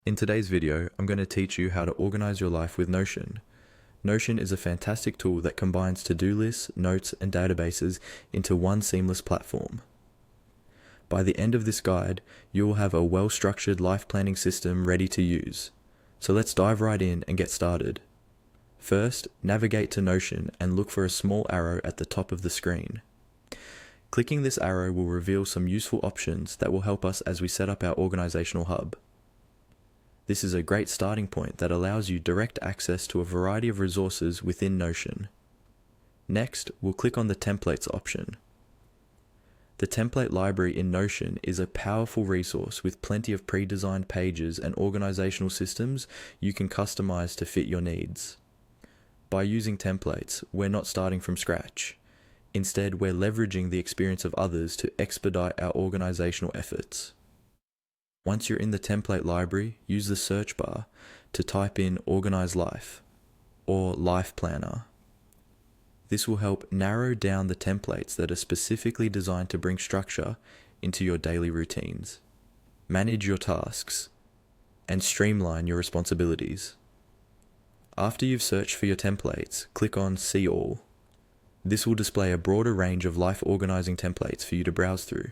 In today's video, I'm going to teach you how to organize your life with Notion. Notion is a fantastic tool that combines to-do lists, notes, and databases into one seamless platform. By the end of this guide, you will have a well-structured life planning system ready to use. So let's dive right in and get started. First, navigate to Notion and look for a small arrow at the top of the screen. Clicking this arrow will reveal some useful options that will help us as we set up our organizational hub. This is a great starting point that allows you direct access to a variety of resources within Notion. Next, we'll click on the Templates option. The template library in Notion is a powerful resource with plenty of pre-designed pages and organizational systems you can customize to fit your needs. By using templates, we're not starting from scratch. Instead, we're leveraging the experience of others to expedite our organizational efforts. Once you're in the template library, use the search bar to type in Organize Life or Life Planner. This will help narrow down the templates that are specifically designed to bring structure into your daily routines, manage your tasks, and streamline your responsibilities. After you've searched for your templates, click on See All. This will display a broader range of life organizing templates for you to browse through.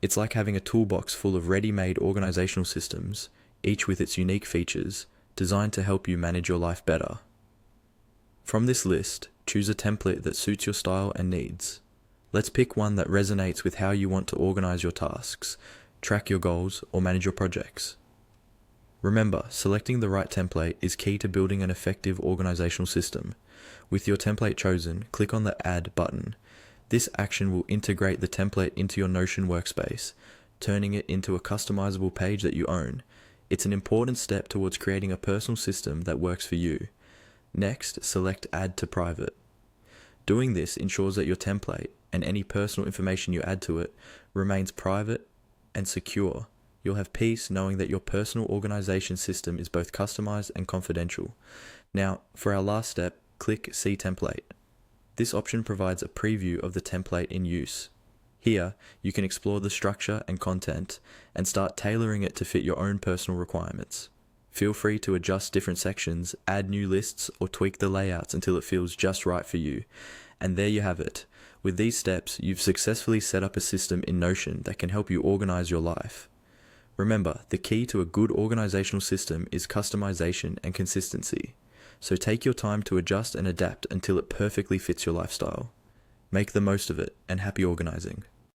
It's like having a toolbox full of ready-made organizational systems, each with its unique features, designed to help you manage your life better. From this list, choose a template that suits your style and needs. Let's pick one that resonates with how you want to organize your tasks, track your goals, or manage your projects. Remember, selecting the right template is key to building an effective organizational system. With your template chosen, click on the Add button. This action will integrate the template into your Notion workspace, turning it into a customizable page that you own. It's an important step towards creating a personal system that works for you. Next, select Add to Private. Doing this ensures that your template and any personal information you add to it remains private and secure. You'll have peace knowing that your personal organization system is both customized and confidential. Now, for our last step, click See Template. This option provides a preview of the template in use. Here, you can explore the structure and content and start tailoring it to fit your own personal requirements. Feel free to adjust different sections, add new lists, or tweak the layouts until it feels just right for you. And there you have it. With these steps, you've successfully set up a system in Notion that can help you organize your life. Remember, the key to a good organizational system is customization and consistency. So take your time to adjust and adapt until it perfectly fits your lifestyle. Make the most of it, and happy organizing.